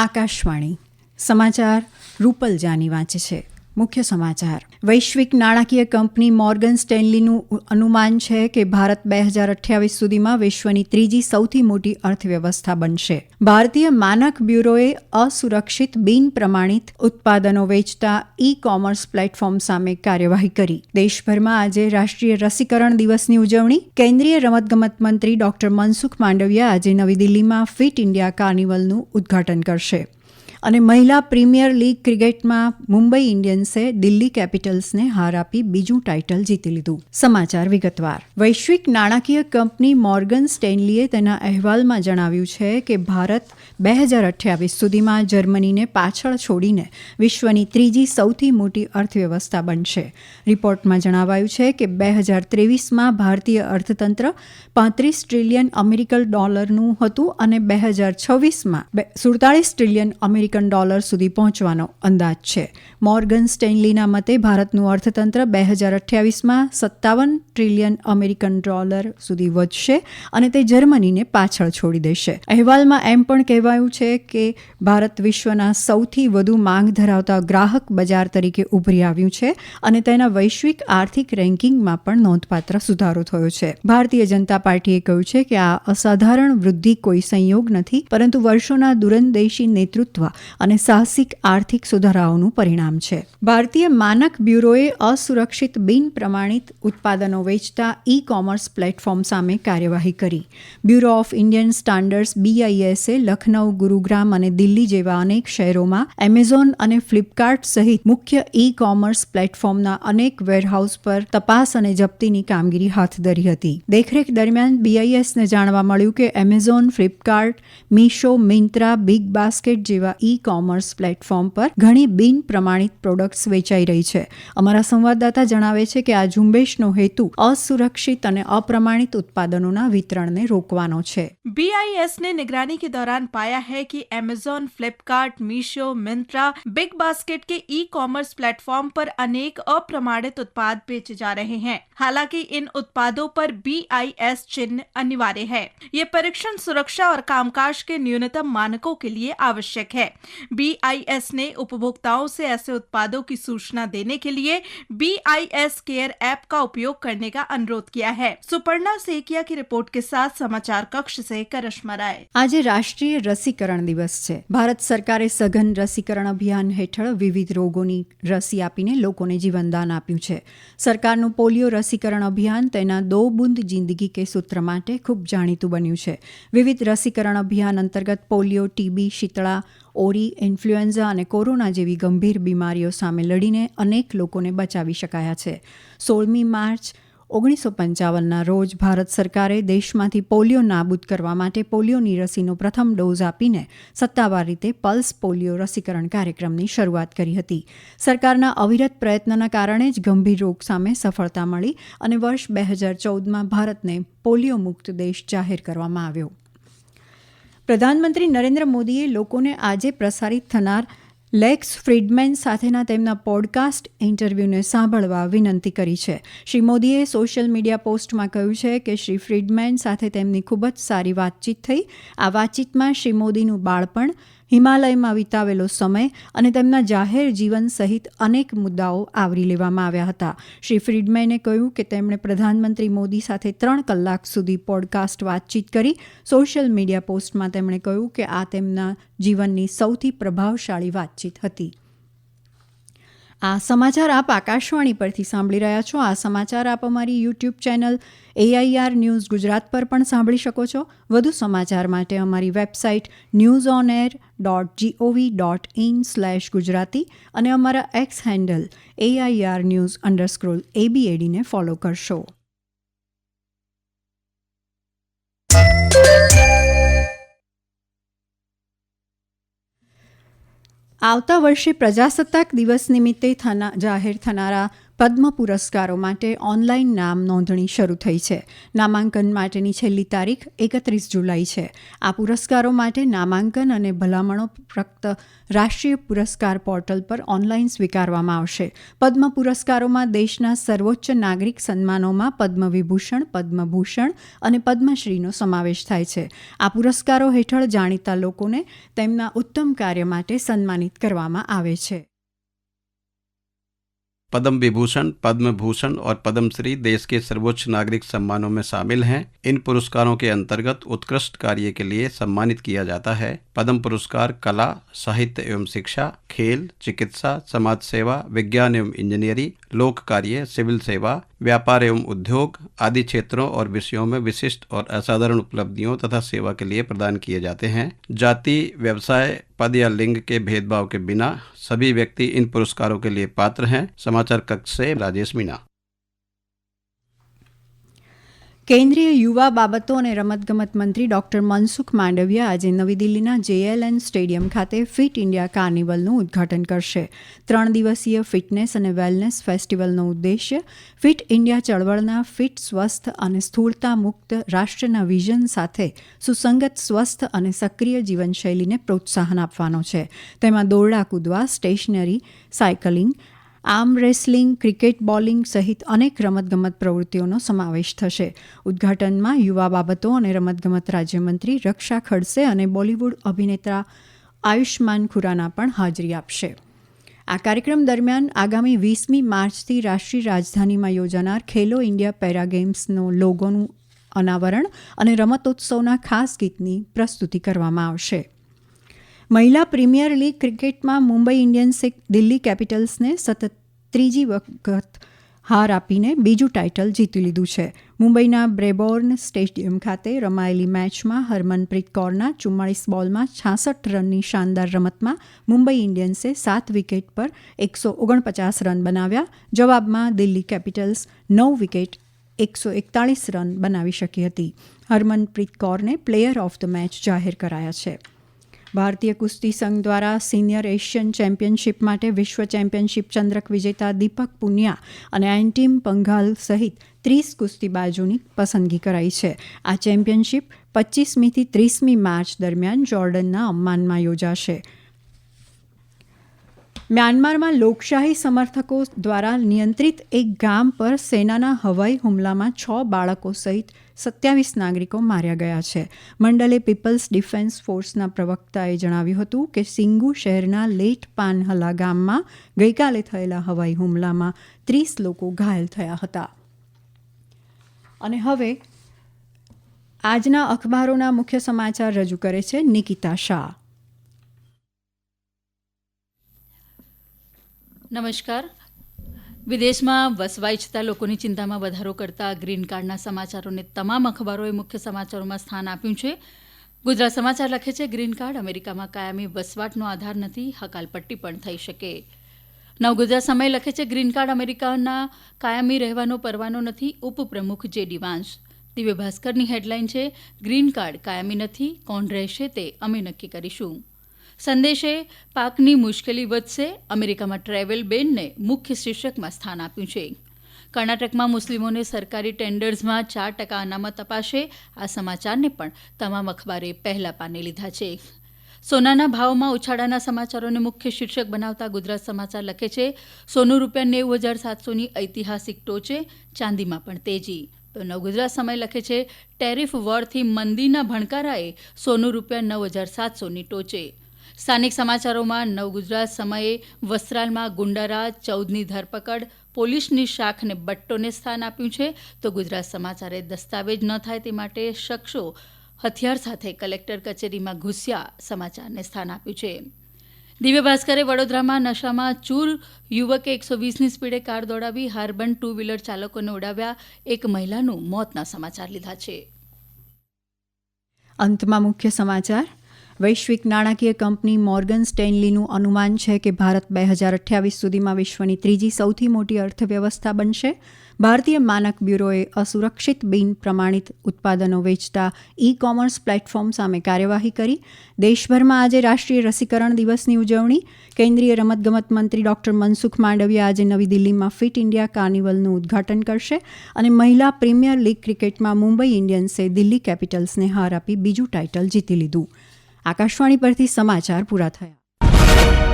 આકાશવાણી સમાચાર રૂપલ જાની વાંચે છે. મુખ્ય સમાચાર. વૈશ્વિક નાણાકીય કંપની મોર્ગન સ્ટેનલીનું અનુમાન છે કે ભારત 2028 સુધીમાં વિશ્વની ત્રીજી સૌથી મોટી અર્થવ્યવસ્થા બનશે. ભારતીય માનક બ્યુરોએ અસુરક્ષિત બિન પ્રમાણિત ઉત્પાદનો વેચતા ઈ કોમર્સ પ્લેટફોર્મ સામે કાર્યવાહી કરી. દેશભરમાં આજે રાષ્ટ્રીય રસીકરણ દિવસની ઉજવણી. કેન્દ્રીય રમતગમત મંત્રી ડોક્ટર મનસુખ માંડવિયા આજે નવી દિલ્હીમાં ફિટ ઇન્ડિયા કાર્નિવલનું ઉદ્ઘાટન કરશે. અને મહિલા પ્રીમિયર લીગ ક્રિકેટમાં મુંબઈ ઇન્ડિયન્સે દિલ્હી કેપિટલ્સને હાર આપી બીજું ટાઇટલ જીતી લીધું. સમાચાર વિગતવાર. વૈશ્વિક નાણાકીય કંપની મોર્ગન સ્ટેનલીએ તેના અહેવાલમાં જણાવ્યું છે કે ભારત 2028 સુધીમાં જર્મનીને પાછળ છોડીને વિશ્વની ત્રીજી સૌથી મોટી અર્થવ્યવસ્થા બનશે. રિપોર્ટમાં જણાવાયું છે કે 2023માં ભારતીય અર્થતંત્ર 35 ટ્રિલિયન અમેરિકન ડોલરનું હતું અને 2026માં 47 ટ્રિલિયન અમેરિકન ડોલર સુધી પહોંચવાનો અંદાજ છે. મોર્ગન સ્ટેનલીના મતે ભારતનું અર્થતંત્ર 2028માં 57 ટ્રિલિયન અમેરિકન ડોલર સુધી વધશે અને તે જર્મનીને પાછળ છોડી દેશે. અહેવાલમાં એમ પણ કહેવાયું છે કે ભારત વિશ્વના સૌથી વધુ માંગ ધરાવતા ગ્રાહક બજાર તરીકે ઉભરી આવ્યું છે અને તેના વૈશ્વિક આર્થિક રેન્કિંગમાં પણ નોંધપાત્ર સુધારો થયો છે. ભારતીય જનતા પાર્ટીએ કહ્યું છે કે આ અસાધારણ વૃદ્ધિ કોઈ સંયોગ નથી, પરંતુ વર્ષોના દૂરંદેશી નેતૃત્વ અને સાહસિક આર્થિક સુધારાઓનું પરિણામ છે. ભારતીય માનક બ્યુરોએ અસુરક્ષિત બિન પ્રમાણિત ઉત્પાદનો વેચતા ઈ કોમર્સ પ્લેટફોર્મ સામે કાર્યવાહી કરી. બ્યુરો ઓફ ઇન્ડિયન સ્ટાન્ડર્ડ્સ BISએ લખનઉ, ગુરુગ્રામ અને દિલ્હી જેવા અનેક શહેરોમાં એમેઝોન અને ફ્લિપકાર્ટ સહિત મુખ્ય ઈ કોમર્સ પ્લેટફોર્મના અનેક વેરહાઉસ પર તપાસ અને જપ્તીની કામગીરી હાથ ધરી હતી. દેખરેખ દરમિયાન BISને જાણવા મળ્યું કે Amazon, Flipkart, Meesho, Myntra, big basket જેવા ઈ કોમર્સ પ્લેટફોર્મ પર ઘણી બિન પ્રમાણિત પ્રોડક્ટ્સ વેચાઈ રહી છે. અમારા સંવાદદાતા જણાવે છે કે આ ઝુંબેશનો હેતુ असुरक्षित અને अप्रमाणित उत्पादनों वितरण ने रोकवानो छे. BIS ने निगरानी के दौरान पाया है कि Amazon, Flipkart, Meesho, Myntra, big basket के ई कॉमर्स प्लेटफॉर्म पर अनेक अप्रमाणित उत्पाद बेचे जा रहे हैं. हालांकि इन उत्पादों पर BIS चिन्ह अनिवार्य है. ये परीक्षण सुरक्षा और कामकाज के न्यूनतम मानकों के लिए आवश्यक है. BIS ने उपभोक्ताओं से ऐसे उत्पादों की सूचना देने के लिए BIS केयर ऐप का उपयोग करने का अनुरोध किया है. सुपर्णा सेकिया की रिपोर्ट के साथ समाचार कक्ष से करिश्मा राय. આજે રાષ્ટ્રીય રસીકરણ દિવસ છે. ભારત સરકારે સઘન રસીકરણ અભિયાન હેઠળ વિવિધ રોગોની રસી આપીને લોકોને જીવનદાન આપ્યું છે. સરકારનું પોલિયો રસીકરણ અભિયાન તેના દો બુંદ જિંદગી કે સૂત્ર માટે ખૂબ જાણીતું બન્યું છે. વિવિધ રસીકરણ અભિયાન અંતર્ગત પોલિયો, TB, શીતળા, ઓરી, ઇન્ફ્લુએન્ઝા અને કોરોના જેવી ગંભીર બીમારીઓ સામે લડીને અનેક લોકોને બચાવી શકાયા છે. 16મી માર્ચ 1955ના રોજ ભારત સરકારે દેશમાંથી પોલિયો નાબૂદ કરવા માટે પોલિયોની રસીનો પ્રથમ ડોઝ આપીને સત્તાવાર રીતે પલ્સ પોલિયો રસીકરણ કાર્યક્રમની શરૂઆત કરી હતી. સરકારના અવિરત પ્રયત્નના કારણે જ ગંભીર રોગ સામે સફળતા મળી અને વર્ષ 2014માં ભારતને પોલિયો મુક્ત દેશ જાહેર કરવામાં આવ્યો. પ્રધાનમંત્રી નરેન્દ્ર મોદીએ લોકોને આજે પ્રસારિત થનાર લેક્સ ફ્રીડમેન સાથેના તેમના પોડકાસ્ટ ઇન્ટરવ્યૂને સાંભળવા વિનંતી કરી છે. શ્રી મોદીએ સોશિયલ મીડિયા પોસ્ટમાં કહ્યું છે કે શ્રી ફ્રીડમેન સાથે તેમની ખૂબ જ સારી વાતચીત થઈ. આ વાતચીતમાં શ્રી મોદીનું બાળપણ, હિમાલયમાં વિતાવેલો સમય અને તેમના જાહેર જીવન સહિત અનેક મુદ્દાઓ આવરી લેવામાં આવ્યા હતા. શ્રી ફ્રીડમેને કહ્યું કે તેમણે પ્રધાનમંત્રી મોદી સાથે 3 કલાક સુધી પોડકાસ્ટ વાતચીત કરી. સોશિયલ મીડિયા પોસ્ટમાં તેમણે કહ્યું કે આ તેમના જીવનની સૌથી પ્રભાવશાળી વાતચીત હતી. આ સમાચાર આપ આકાશવાણી પરથી સાંભળી રહ્યા છો. આ સમાચાર આપ અમારી YouTube channel AIR news Gujarat પર પણ સાંભળી શકો છો. વધુ સમાચાર માટે અમારી વેબસાઇટ newsonair.gov.in/gujarati અને અમારા એક્સ હેન્ડલ AIR_news_ABAD ને ફોલો કરશો. આવતા વર્ષે પ્રજાસત્તાક દિવસ નિમિત્તે જાહેર થનારા પદ્મ પુરસ્કારો માટે ઓનલાઈન નામ નોંધણી શરૂ થઈ છે. નામાંકન માટેની છેલ્લી તારીખ 31 જુલાઈ છે. આ પુરસ્કારો માટે નામાંકન અને ભલામણો ફક્ત રાષ્ટ્રીય પુરસ્કાર પોર્ટલ પર ઓનલાઈન સ્વીકારવામાં આવશે. પદ્મ પુરસ્કારોમાં દેશના સર્વોચ્ચ નાગરિક સન્માનોમાં પદ્મ વિભૂષણ, પદ્મભૂષણ અને પદ્મશ્રીનો સમાવેશ થાય છે. આ પુરસ્કારો હેઠળ જાણીતા લોકોને તેમના ઉત્તમ કાર્ય માટે સન્માનિત કરવામાં આવે છે. पद्म विभूषण, पद्म भूषण और पद्मश्री देश के सर्वोच्च नागरिक सम्मानों में शामिल हैं। इन पुरस्कारों के अंतर्गत उत्कृष्ट कार्य के लिए सम्मानित किया जाता है। पद्म पुरस्कार कला, साहित्य एवं शिक्षा, खेल, चिकित्सा, समाज सेवा, विज्ञान एवं इंजीनियरिंग, लोक कार्य, सिविल सेवा, व्यापार एवं उद्योग आदि क्षेत्रों और विषयों में विशिष्ट और असाधारण उपलब्धियों तथा सेवा के लिए प्रदान किए जाते हैं। जाति, व्यवसाय, पद या लिंग के भेदभाव के बिना सभी व्यक्ति इन पुरस्कारों के लिए पात्र हैं। समाचार कक्ष से राजेश मीणा। કેન્દ્રીય યુવા બાબતો અને રમતગમત મંત્રી ડોક્ટર મનસુખ માંડવિયા આજે નવી દિલ્હીના JLN સ્ટેડિયમ ખાતે ફિટ ઇન્ડિયા કાર્નિવલનું ઉદ્ઘાટન કરશે. 3 દિવસીય ફિટનેસ અને વેલનેસ ફેસ્ટિવલનો ઉદ્દેશ્ય ફિટ ઇન્ડિયા ચળવળના ફિટ, સ્વસ્થ અને સ્થૂળતા મુક્ત રાષ્ટ્રના વિઝન સાથે સુસંગત, સ્વસ્થ અને સક્રિય જીવનશૈલીને પ્રોત્સાહન આપવાનો છે. તેમાં દોરડા કૂદવા, stationery, cycling, arm wrestling, cricket, bowling સહિત અનેક રમતગમત પ્રવૃત્તિઓનો સમાવેશ થશે. ઉદ્ઘાટનમાં યુવા બાબતો અને રમતગમત રાજ્યમંત્રી રક્ષા ખડસે અને બોલિવૂડ અભિનેતા આયુષ્માન ખુરાના પણ હાજરી આપશે. આ કાર્યક્રમ દરમિયાન આગામી 20મી માર્ચથી રાષ્ટ્રીય રાજધાનીમાં યોજાનાર ખેલો ઇન્ડિયા પેરા ગેમ્સનો લોગોનું અનાવરણ અને રમતોત્સવના ખાસ ગીતની પ્રસ્તુતિ કરવામાં આવશે. મહિલા પ્રીમિયર લીગ ક્રિકેટમાં મુંબઈ ઇન્ડિયન્સે દિલ્હી કેપિટલ્સને સતત ત્રીજી વખત હાર આપીને બીજું ટાઇટલ જીતી લીધું છે. મુંબઈના બ્રેબોર્ન સ્ટેડિયમ ખાતે રમાયેલી મેચમાં હરમનપ્રીત કૌરના 44 બોલમાં 66 રનની શાનદાર રમતમાં મુંબઈ ઇન્ડિયન્સે 7 વિકેટ પર 149 રન બનાવ્યા. જવાબમાં દિલ્હી કેપિટલ્સ 9 વિકેટ 141 રન બનાવી શકી હતી. હરમનપ્રીત કૌરને પ્લેયર ઓફ ધ મેચ જાહેર કરાયા છે. ભારતીય કુસ્તી સંઘ દ્વારા સિનિયર એશિયન ચેમ્પિયનશિપ માટે વિશ્વ ચેમ્પિયનશિપ ચંદ્રક વિજેતા દીપક પુનિયા અને એન્ટીમ પંઘાલ સહિત 30 કુસ્તીબાજોની પસંદગી કરાઈ છે. આ ચેમ્પિયનશિપ 25મીથી 30મી માર્ચ દરમિયાન જોર્ડનના અમ્માનમાં યોજાશે. મ્યાનમારમાં લોકશાહી સમર્થકો દ્વારા નિયંત્રિત એક ગામ પર સેનાના હવાઈ હુમલામાં 6 બાળકો સહિત 27 નાગરિકો માર્યા ગયા છે. મંડલે પીપલ્સ ડિફેન્સ ફોર્સના પ્રવક્તાએ જણાવ્યું હતું કે સિંગુ શહેરના લેટ પાનહલા ગામમાં ગઈકાલે થયેલા હવાઈ હુમલામાં 30 લોકો ઘાયલ થયા હતા. અને હવે આજના અખબારોના મુખ્ય સમાચાર રજૂ કરે છે નિકિતા શાહ. નમસ્કાર. વિદેશમાં વસવા ઇચ્છતા લોકોની ચિંતામાં વધારો કરતા ગ્રીન કાર્ડના સમાચારોને તમામ અખબારોએ મુખ્ય સમાચારોમાં સ્થાન આપ્યું છે. ગુજરાત સમાચાર લખે છે, ગ્રીન કાર્ડ અમેરિકામાં કાયમી વસવાટનો આધાર નથી, હકાલપટ્ટી પણ થઈ શકે. નવગુજરાત સમય લખે છે, ગ્રીન કાર્ડ અમેરિકાના કાયમી રહેવાનો પરવાનો નથી, ઉપપ્રમુખ JD વાંસ. દિવ્ય ભાસ્કરની હેડલાઇન છે, ગ્રીન કાર્ડ કાયમી નથી, કોણ રહેશે તે અમે નક્કી કરીશું. સંદેશે પાકની મુશ્કેલી વધશે, અમેરિકામાં ટ્રેવલ બેનને મુખ્ય શીર્ષકમાં સ્થાન આપ્યું છે. કર્ણાટકમાં મુસ્લિમોને સરકારી ટેન્ડર્સમાં 4% અનામત અપાશે. આ સમાચારને પણ તમામ અખબારે પહેલા પાને લીધા છે. સોનાના ભાવમાં ઉછાળાના સમાચારોને મુખ્ય શીર્ષક બનાવતા ગુજરાત સમાચાર લખે છે, સોનું ₹90,700ની ઐતિહાસિક ટોચે, ચાંદીમાં પણ તેજી. તો નવગુજરાત સમય લખે છે, ટેરિફ વોરથી મંદીના ભણકારાએ સોનું ₹9,700ની ટોચે. સ્થાનિક સમાચારોમાં નવગુજરાત સમયે વસ્ત્રાલમાં ગુંડારાજ, 14ની ધરપકડ, પોલીસની શાખને બટ્ટોને સ્થાન આપ્યું છે. તો ગુજરાત સમાચારે દસ્તાવેજ ન થાય તે માટે શખ્સો હથિયાર સાથે કલેક્ટર કચેરીમાં ઘૂસ્યા સમાચારને સ્થાન આપ્યું છે. દિવ્ય ભાસ્કરે વડોદરામાં નશામાં ચૂર યુવકે 120ની સ્પીડે કાર દોડાવી હારબંધ 2 વ્હીલર ચાલકોને ઉડાવ્યા, એક મહિલાનું મોતના સમાચાર લીધા છે. અંતમાં મુખ્ય સમાચાર. વૈશ્વિક નાણાકીય કંપની મોર્ગન સ્ટેનલીનું અનુમાન છે કે ભારત 2028 સુધીમાં વિશ્વની ત્રીજી સૌથી મોટી અર્થવ્યવસ્થા બનશે. ભારતીય માનક બ્યુરોએ અસુરક્ષિત બિન પ્રમાણિત ઉત્પાદનો વેચતા ઈ કોમર્સ પ્લેટફોર્મ સામે કાર્યવાહી કરી. દેશભરમાં આજે રાષ્ટ્રીય રસીકરણ દિવસની ઉજવણી. કેન્દ્રીય રમતગમત મંત્રી ડોક્ટર મનસુખ માંડવિયા આજે નવી દિલ્હીમાં ફિટ ઇન્ડિયા કાર્નિવલનું ઉદઘાટન કરશે. અને મહિલા પ્રીમિયર લીગ ક્રિકેટમાં મુંબઈ ઇન્ડિયન્સે દિલ્હી કેપિટલ્સને હાર આપી બીજું ટાઇટલ જીતી લીધું. આકાશવાણી પરથી સમાચાર પૂરા થયા.